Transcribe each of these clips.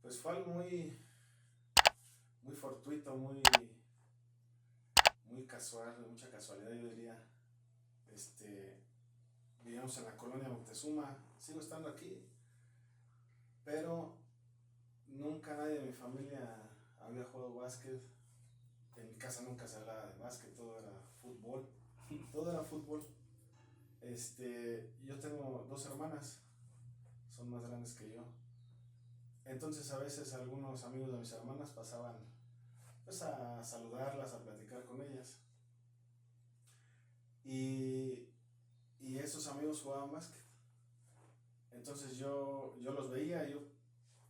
Pues fue algo muy fortuito, muy casual, de mucha casualidad yo diría. Este, Vivíamos en la colonia Moctezuma, sigo estando aquí, pero nunca nadie de mi familia había jugado básquet. En mi casa nunca se hablaba de básquet, todo era fútbol. Todo era fútbol. Yo tengo dos hermanas, son más grandes que yo. Entonces a veces algunos amigos de mis hermanas pasaban pues a saludarlas, a platicar con ellas. Y, y esos amigos jugaban básquet. Entonces yo los veía, yo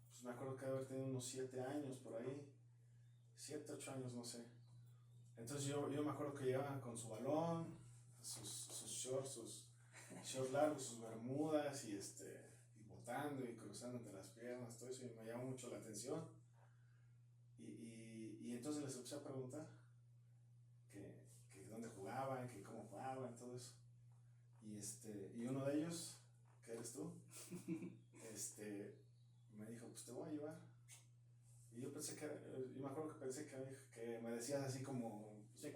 pues me acuerdo que haber tenido unos 7 años por ahí, 7, 8 años, no sé. Entonces yo me acuerdo que llegaban con su balón, sus shorts, sus shorts largos, sus bermudas y botando y cruzando entre las piernas, todo eso, y me llamó mucho la atención. Y entonces les empecé a preguntar que dónde jugaban, que cómo jugaban, todo eso. Y uno de ellos, que eres tú, me dijo, pues te voy a llevar. Y yo me acuerdo que pensé que me decías así como, pues,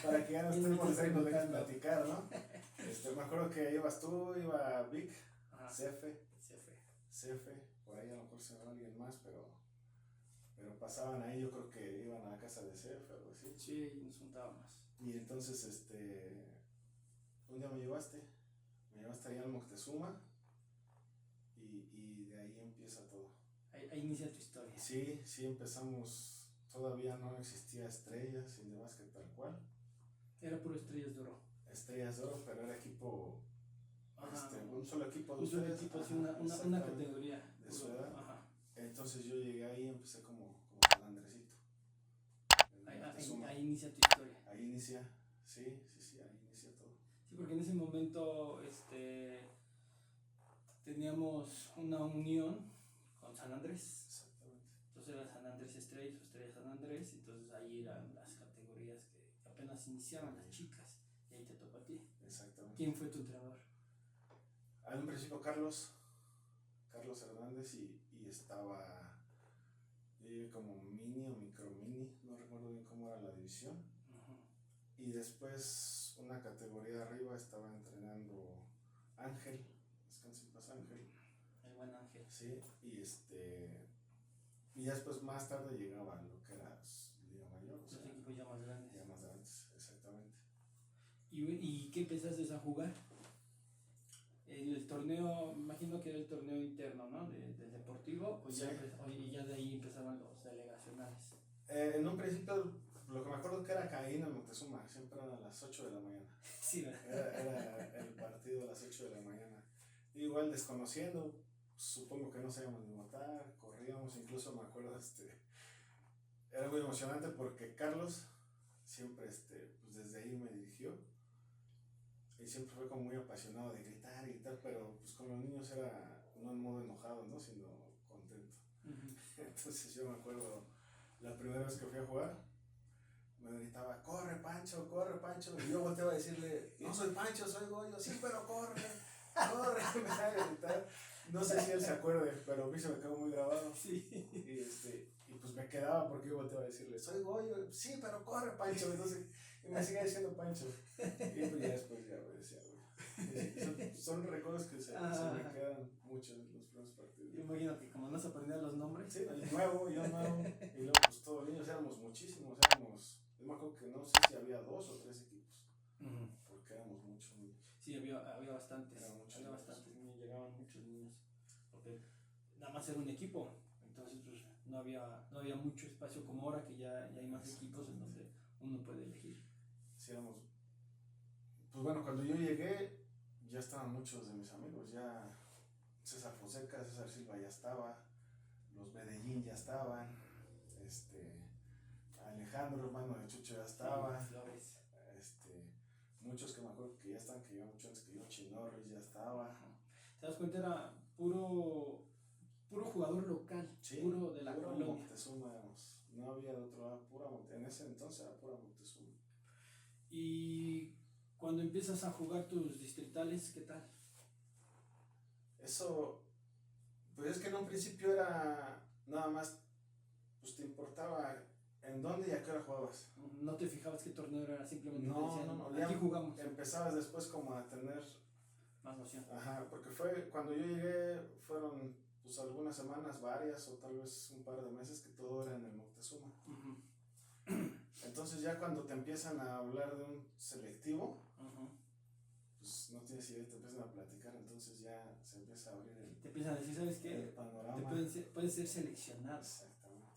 para que ya no estemos ahí, nos dejes platicar, ¿no? Me acuerdo que ibas tú, iba Vic, Cefe, por ahí a lo mejor se va alguien más, pero pasaban ahí, yo creo que iban a la casa de Cefe o algo así. Sí, nos juntábamos. Y entonces, un día me llevaste ahí al Moctezuma y de ahí empieza todo. Ahí inicia tu historia. Sí, empezamos, todavía no existía Estrellas y de básquet tal cual. Era puro Estrellas de Oro. Estrellas de Oro, pero era equipo, un solo equipo de un solo ustedes. equipo, Ajá, sí, una categoría. De su edad. Ajá. Entonces yo llegué ahí y empecé como San Andresito. Ahí inicia tu historia. Ahí inicia, sí, ahí inicia todo. Sí, porque en ese momento teníamos una unión con San Andrés. Exactamente. Entonces era San Andrés Estrellas o Estrellas San Andrés, entonces ahí eran las categorías que apenas iniciaban las chicas, y ahí te tocó a ti. Exactamente. ¿Quién fue tu entrenador? Al un principio Carlos Hernández y estaba como mini o micro mini, no recuerdo bien cómo era la división. Y después una categoría arriba estaba entrenando Ángel, descansa en paz Ángel. El buen Ángel. Sí, y después más tarde llegaba lo que era Liga Mayor. Los equipos ya más grandes. Ya más grandes, exactamente. ¿Y qué empezaste a jugar? El torneo, imagino que era el torneo interno, ¿no? Del deportivo, Sí. y ya de ahí empezaban los delegacionales. En un principio, lo que me acuerdo que era Caín en Moctezuma, siempre eran a las 8 de la mañana. Sí, era el partido a las 8 de la mañana. Igual desconociendo, supongo que no sabíamos ni votar, corríamos, incluso me acuerdo, era muy emocionante porque Carlos siempre, pues desde ahí me dirigió y siempre fue como muy apasionado de gritar, pero pues con los niños era no en modo enojado, ¿no? Sino contento. Entonces yo me acuerdo la primera vez que fui a jugar, me gritaba, corre Pancho, y yo volteaba a decirle, no soy Pancho, soy Goyo, sí, pero corre, me empezaba a gritar. No sé si él se acuerde, pero a mí se me quedó muy grabado. Sí. Y pues me quedaba porque yo volteaba a decirle, soy Goyo, sí, pero corre Pancho. Entonces, y me seguía diciendo Pancho. Y pues ya después ya me decía Goyo. Son recuerdos que se me quedan mucho en los primeros partidos. Imagínate, como no se aprendían los nombres. Sí, yo nuevo. Y luego pues todos niños éramos muchísimos, yo me acuerdo que no sé si había 2 o 3 equipos. Porque éramos muchos niños. Sí, había bastantes. Había bastantes niños, llegaban muchos niños. Porque nada más era un equipo. Entonces, pues no había mucho espacio como ahora que ya hay más equipos en donde uno puede elegir. Sí, éramos. Pues bueno, cuando yo llegué, ya estaban muchos de mis amigos. Ya César Fonseca, César Silva ya estaba. Los Medellín ya estaban. Alejandro, hermano de Chucho, ya estaba. Flores. Muchos que me acuerdo que ya están, que yo mucho antes que yo, Chinorris ya estaba. ¿Te das cuenta? Era puro jugador local, sí, puro de la colonia. Moctezuma, no había de otro lado, en ese entonces era pura Moctezuma. Y cuando empiezas a jugar tus distritales, ¿qué tal? Eso, pues es que en un principio era nada más pues te importaba en dónde y a qué hora jugabas. No te fijabas qué torneo era, simplemente te No, decían, no, no, aquí ya jugamos. empezabas después como a tener, Más noción. ajá, porque fue cuando yo llegué, fueron pues algunas semanas, varias o tal vez un par de meses que todo era en el Moctezuma. Uh-huh. Entonces ya cuando te empiezan a hablar de un selectivo, Uh-huh. pues no tienes idea, te empiezan a platicar, entonces ya se empieza a abrir Te empiezan a decir, ¿sabes el qué? panorama. Puedes ser seleccionado. Exactamente.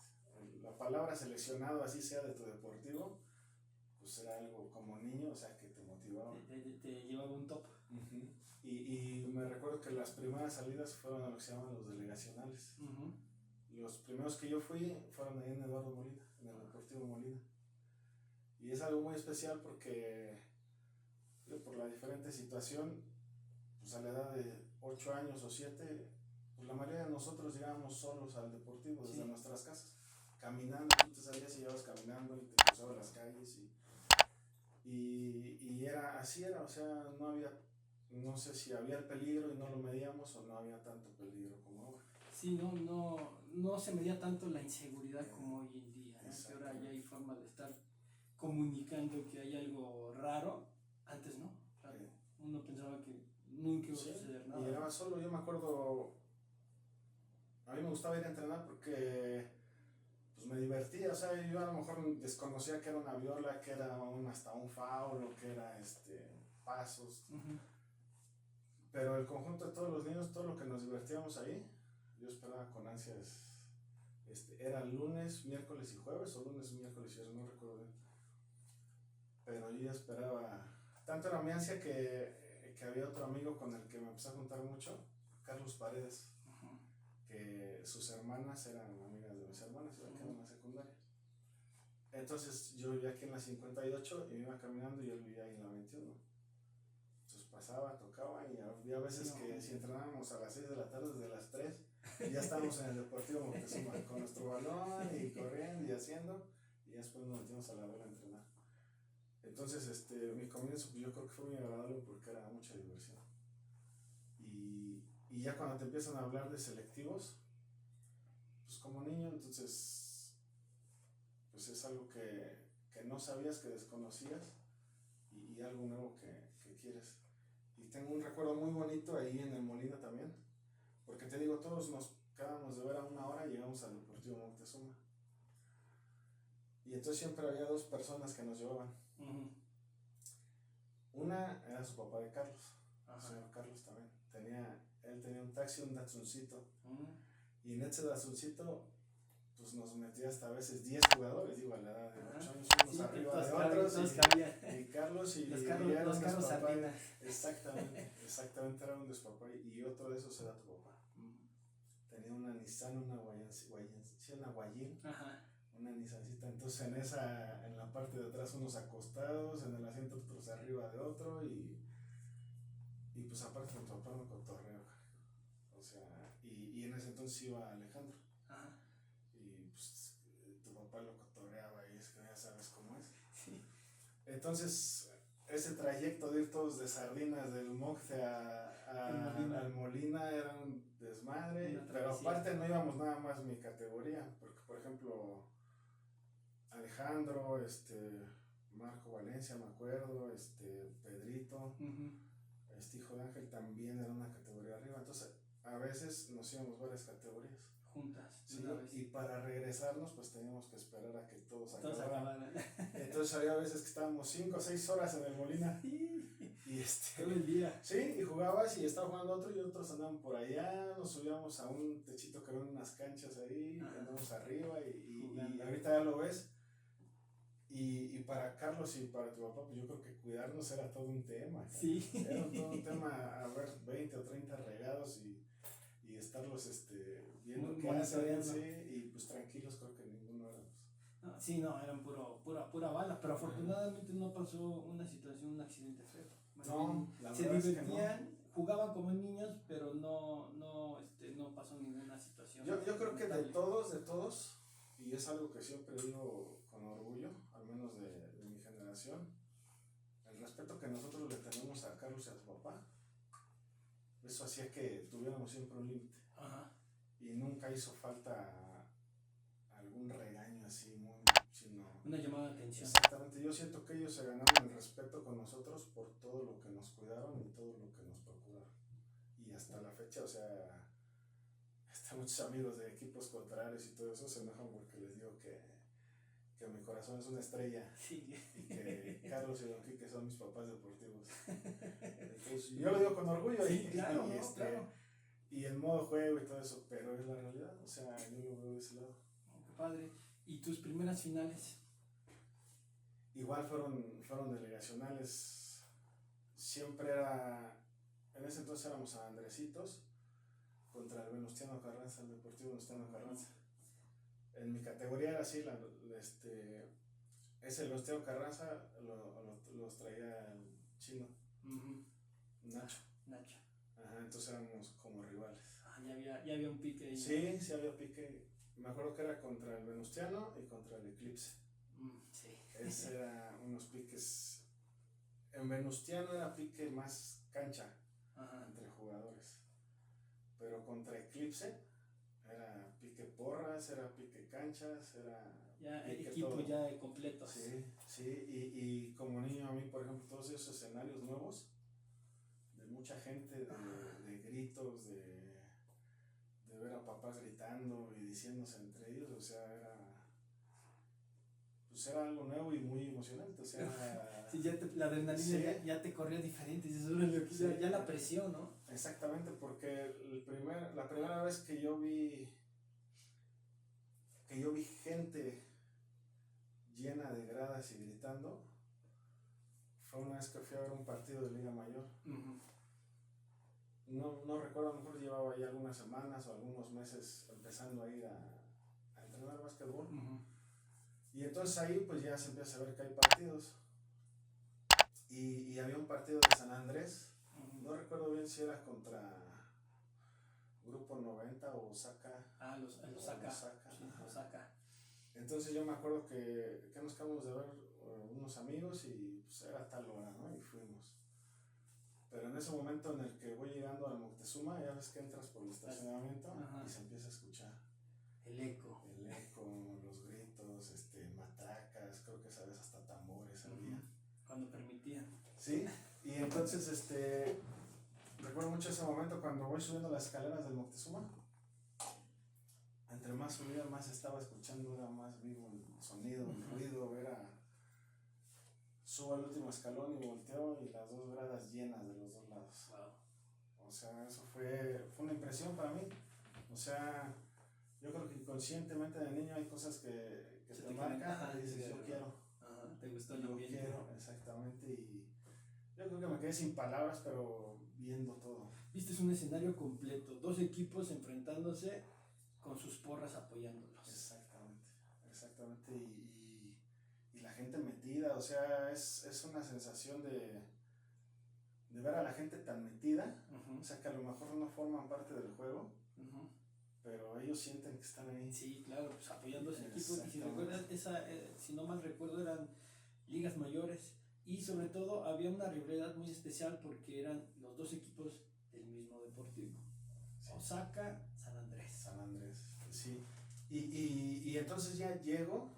La palabra seleccionado, así sea de tu deportivo, pues era algo como niño, o sea, que te motivaba. Te llevaba un top. Uh-huh. Y me recuerdo que las primeras salidas fueron a lo que se llaman los delegacionales. Uh-huh. Los primeros que yo fui fueron ahí en Eduardo Molina, en el Deportivo Molina. Y es algo muy especial porque por la diferente situación, pues a la edad de 8 años o 7, pues la mayoría de nosotros llegábamos solos al Deportivo desde nuestras casas, caminando. Tú te salías y ibas caminando y te cruzabas las calles y era así, era, o sea, no había, no sé si había el peligro y no lo medíamos o no había tanto peligro como ahora. Sí, no se medía tanto la inseguridad como hoy en día, ¿no? Que ahora ya hay forma de estar comunicando que hay algo raro. Antes no, claro. Uno pensaba que nunca iba a suceder nada. Y llegaba solo, yo me acuerdo, a mí me gustaba ir a entrenar porque pues me divertía, o sea, yo a lo mejor desconocía que era una viola, que era hasta un foul, o que era pasos. Uh-huh. Pero el conjunto de todos los niños, todo lo que nos divertíamos ahí, yo esperaba con ansias. Era lunes, miércoles y jueves, o lunes, miércoles y jueves, no recuerdo bien. Pero yo ya esperaba. Tanto era mi ansia que había otro amigo con el que me empecé a juntar mucho, Carlos Paredes, uh-huh, que sus hermanas eran amigas de mis hermanas, uh-huh, que eran en la secundaria. Entonces yo vivía aquí en la 58 y me iba caminando y él vivía ahí en la 21. Entonces pasaba, tocaba y había veces que si entrenábamos a las 6 de la tarde, desde las 3, ya estábamos en el Deportivo Moctezuma con nuestro balón y corriendo y haciendo, y después nos metimos a la vela a entrenar. Entonces mi comienzo pues yo creo que fue muy agradable porque era mucha diversión. Y ya cuando te empiezan a hablar de selectivos, pues como niño entonces pues es algo que no sabías, que desconocías, y algo nuevo que quieres. Y tengo un recuerdo muy bonito ahí en el Molina también, porque te digo, todos nos quedábamos de ver a 1 hora y llegamos al Deportivo Moctezuma. Y entonces siempre había 2 personas que nos llevaban. Uh-huh. Una era su papá de Carlos, el señor Carlos también. Él tenía un taxi, un Datsuncito. Uh-huh. Y en ese Datsuncito pues nos metía hasta a veces 10 jugadores, digo, a la edad de 8 años, unos arriba de otros, y Carlos y los Carlos Sardinas. Exactamente, era un despapalle, y otro de esos era tu papá. Tenía una Nissan, una Guayín, una Nissancita, entonces en la parte de atrás unos acostados, en el asiento otros arriba de otro, y pues aparte con tu papá me cotorreo, o sea, y en ese entonces iba Alejandro. Lo cotorreaba y es que ya sabes cómo es. Sí. Entonces, ese trayecto de ir todos de sardinas del Mocte al Molina era un desmadre, pero aparte no íbamos nada más mi categoría, porque por ejemplo, Alejandro, Marco Valencia, me acuerdo, Pedrito, uh-huh, hijo de Ángel también era una categoría arriba, entonces a veces nos íbamos varias categorías juntas, sí, y para regresarnos pues teníamos que esperar a que todos acabaran. Entonces había veces que estábamos 5 o 6 horas en el Molina y todo el día. Sí, y jugabas y estaba jugando otro y otros andaban por allá, nos subíamos a un techito que eran unas canchas ahí, andamos arriba y ahorita ya lo ves. Y para Carlos y para tu papá, pues yo creo que cuidarnos era todo un tema. Sí. Era todo un tema, a ver, 20 o 30 regados y estarlos viendo qué hacen, sí, y pues tranquilos, creo que ninguno éramos. No, sí, no, eran pura bala, pero afortunadamente no pasó una situación, un accidente feo. No, se divertían, no. Jugaban como niños, pero no pasó ninguna situación. Yo creo que de todos, y es algo que siempre digo con orgullo, al menos de mi generación, el respeto que nosotros le tenemos a Carlos y a tu papá, eso hacía que tuviéramos siempre un límite. Ajá. Y nunca hizo falta así muy, sino, una llamada de atención. exactamente, yo siento que ellos se ganaron el respeto con nosotros por todo lo que nos cuidaron y todo lo que nos procuraron. Y hasta la fecha, o sea, hasta muchos amigos de equipos contrarios y todo eso se enojan porque les digo que mi corazón es una estrella. Sí. Y que Carlos y Don Quique son mis papás deportivos. Entonces, yo lo digo con orgullo. Sí, y, claro, y, ¿no? Claro. y el modo juego y todo eso, pero es la realidad, o sea, yo lo veo de ese lado. Qué padre. ¿Y tus primeras finales? Igual fueron delegacionales, siempre era, en ese entonces éramos a Andresitos contra el Venustiano Carranza, el Deportivo Venustiano Carranza. En mi categoría era así, ese Venustiano Carranza los traía el chino, Nacho. Ajá, entonces éramos como rivales. Ah, ya había un pique ahí. Sí, sí había pique. Me acuerdo que era contra el Venustiano y contra el Eclipse. Sí. Ese era unos piques. En Venustiano era pique más cancha. Ajá. Entre jugadores. Pero contra Eclipse era pique porras, era pique canchas, era ya pique equipo todo. Ya completo. Sí, sí, y como niño a mí, por ejemplo, todos esos escenarios nuevos, de mucha gente, de gritos, de ver a papás gritando y diciéndose entre ellos, o sea, era algo nuevo y muy emocionante, o sea... Sí, la adrenalina sí, ya te corría diferente, sí, ya la presión, ¿no? Exactamente, porque la primera vez que yo vi gente llena de gradas y gritando, fue una vez que fui a ver un partido de Liga Mayor. No recuerdo, a lo mejor llevaba ya algunas semanas o algunos meses empezando a ir a entrenar básquetbol. Y entonces ahí pues ya se empieza a ver que hay partidos. Y había un partido de San Andrés, no recuerdo bien si era contra Grupo 90 o Osaka. El Osaka. Sí, Osaka. Entonces yo me acuerdo que nos acabamos de ver unos amigos y pues era tal hora, ¿no? Y fuimos. Pero en ese momento en el que voy llegando al Moctezuma, ya ves que entras por el estacionamiento. Ajá. Y se empieza a escuchar el eco, los gritos, matracas, creo que sabes, hasta tambores había. Cuando permitían. Sí, y entonces recuerdo mucho ese momento cuando voy subiendo las escaleras del Moctezuma. Entre más subía, más estaba escuchando, era más vivo el sonido, el ruido, subo al último escalón y volteo y las dos gradas llenas de los dos lados. Wow. O sea, eso fue una impresión para mí. O sea, yo creo que inconscientemente de niño hay cosas que te marcan y dices, yo quiero. Ajá, te gustó el ambiente. Yo quiero, exactamente, y yo creo que me quedé sin palabras, pero viendo todo. Viste, es un escenario completo, dos equipos enfrentándose con sus porras apoyándolos. Exactamente, y la gente metida, o sea, es una sensación de ver a la gente tan metida, o sea, que a lo mejor no forman parte del juego, pero ellos sienten que están ahí. Sí, claro, pues apoyando a ese equipo, y si recuerdas, si no mal recuerdo, eran ligas mayores, y sobre todo había una rivalidad muy especial porque eran los dos equipos del mismo deportivo. Sí. Osaka, San Andrés, sí. Y entonces ya llego,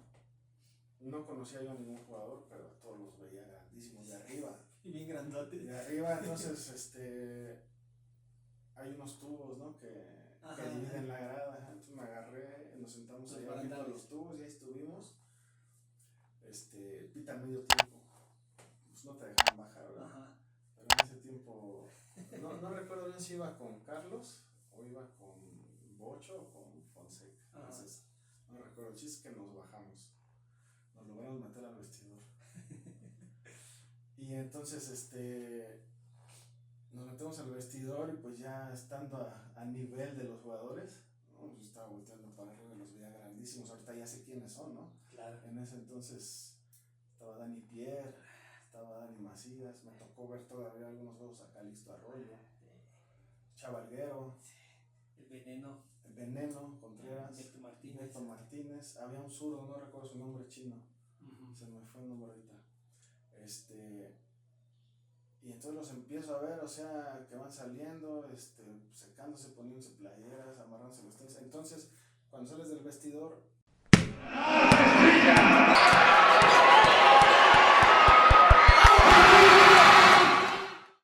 no conocía yo a ningún jugador, pero todos los veía grandísimos de arriba. Y bien grandotes. De arriba, entonces, hay unos tubos, ¿no? Que dividen la grada. Entonces me agarré, nos sentamos allá abajo de los tubos y ahí estuvimos. Pita medio tiempo. Pues no te dejaban bajar, ¿verdad? Ajá. Pero en ese tiempo, no recuerdo bien si iba con Carlos o iba con Bocho o con Fonseca. Entonces, no recuerdo, el chiste es que nos bajamos. Nos logramos meter al vestidor. Y entonces, nos metemos al vestidor y pues ya estando a nivel de los jugadores, ¿no? Pues estaba volteando para arriba y los veía grandísimos. Ahorita ya sé quiénes son, ¿no? Claro. En ese entonces estaba Dani Pierre, estaba Dani Macías, me tocó ver todavía algunos juegos a Calixto Arroyo, Chavalguero, el Veneno Contreras, Beto Martínez, había un zurdo, no recuerdo su nombre chino, se me fue el nombre ahorita. Y entonces los empiezo a ver, o sea, que van saliendo, secándose, poniéndose playeras, amarrándose los tenis. Entonces, cuando sales del vestidor,